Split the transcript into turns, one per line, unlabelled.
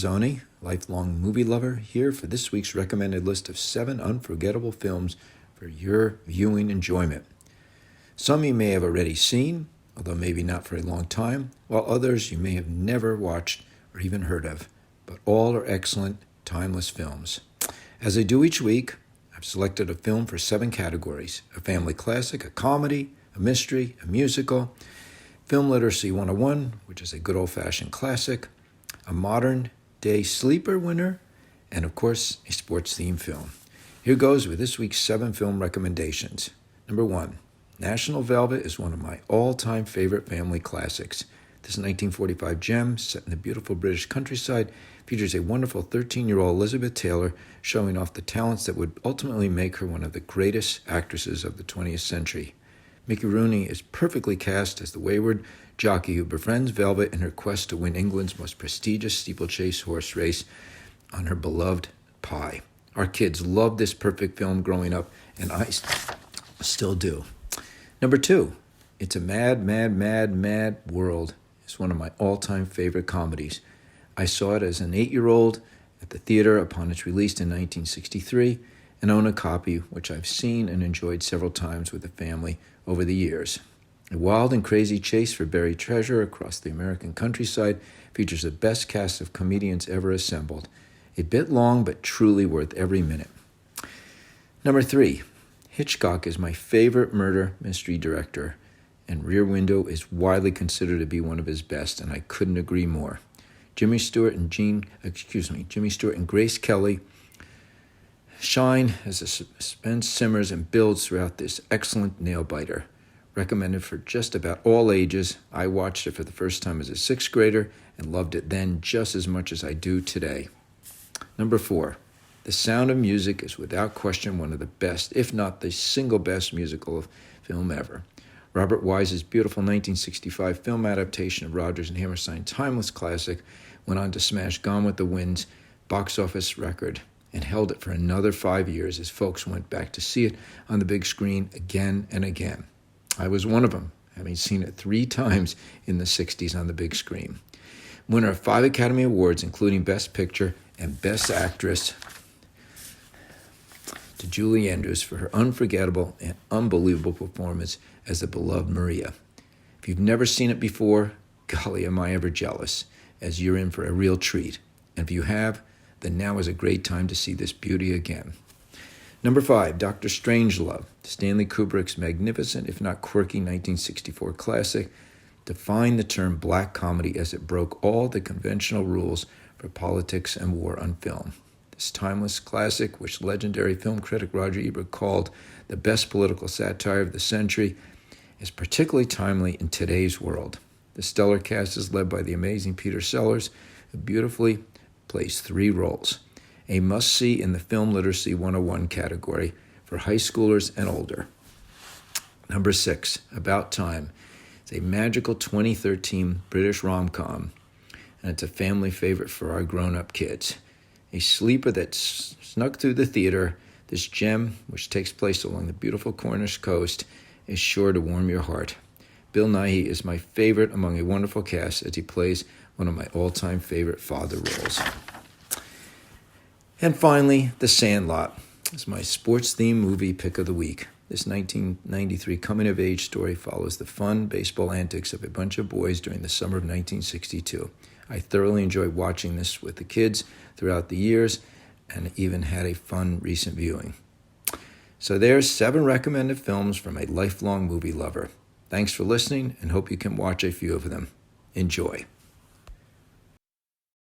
Manzoni, lifelong movie lover, here for this week's recommended list of 7 unforgettable films for your viewing enjoyment. Some you may have already seen, although maybe not for a long time, while others you may have never watched or even heard of, but all are excellent, timeless films. As I do each week, I've selected a film for 7 categories: a family classic, a comedy, a mystery, a musical, Film Literacy 101, which is a good old-fashioned classic, a modern-day sleeper winner, and of course, a sports-themed film. Here goes with this week's 7 film recommendations. Number 1, National Velvet is one of my all-time favorite family classics. This 1945 gem, set in the beautiful British countryside, features a wonderful 13-year-old Elizabeth Taylor showing off the talents that would ultimately make her one of the greatest actresses of the 20th century. Mickey Rooney is perfectly cast as the wayward jockey who befriends Velvet in her quest to win England's most prestigious steeplechase horse race on her beloved Pie. Our kids loved this perfect film growing up, and I still do. Number 2, It's a Mad, Mad, Mad, Mad World. It's one of my all-time favorite comedies. I saw it as an 8-year-old at the theater upon its release in 1963 and own a copy which I've seen and enjoyed several times with the family over the years. A wild and crazy chase for buried treasure across the American countryside features the best cast of comedians ever assembled. A bit long, but truly worth every minute. Number 3, Hitchcock is my favorite murder mystery director, and Rear Window is widely considered to be one of his best, and I couldn't agree more. Jimmy Stewart and Grace Kelly shine as the suspense simmers and builds throughout this excellent nail-biter. Recommended for just about all ages. I watched it for the first time as a 6th grader and loved it then just as much as I do today. Number 4, The Sound of Music is without question one of the best, if not the single best musical film ever. Robert Wise's beautiful 1965 film adaptation of Rodgers and Hammerstein's timeless classic went on to smash Gone with the Wind's box office record and held it for another 5 years as folks went back to see it on the big screen again and again. I was one of them, having seen it 3 times in the 60s on the big screen. Winner of 5 Academy Awards, including Best Picture and Best Actress, to Julie Andrews for her unforgettable and unbelievable performance as the beloved Maria. If you've never seen it before, golly, am I ever jealous, as you're in for a real treat. And if you have, then now is a great time to see this beauty again. Number 5, Dr. Strangelove, Stanley Kubrick's magnificent, if not quirky, 1964 classic, defined the term black comedy as it broke all the conventional rules for politics and war on film. This timeless classic, which legendary film critic Roger Ebert called the best political satire of the century, is particularly timely in today's world. The stellar cast is led by the amazing Peter Sellers, who beautifully plays 3 roles. A must-see in the Film Literacy 101 category for high schoolers and older. Number 6, About Time. It's a magical 2013 British rom-com, and it's a family favorite for our grown-up kids. A sleeper that snuck through the theater, this gem, which takes place along the beautiful Cornish coast, is sure to warm your heart. Bill Nighy is my favorite among a wonderful cast as he plays one of my all-time favorite father roles. And finally, The Sandlot is my sports-themed movie pick of the week. This 1993 coming-of-age story follows the fun baseball antics of a bunch of boys during the summer of 1962. I thoroughly enjoyed watching this with the kids throughout the years and even had a fun recent viewing. So there's 7 recommended films from a lifelong movie lover. Thanks for listening and hope you can watch a few of them. Enjoy.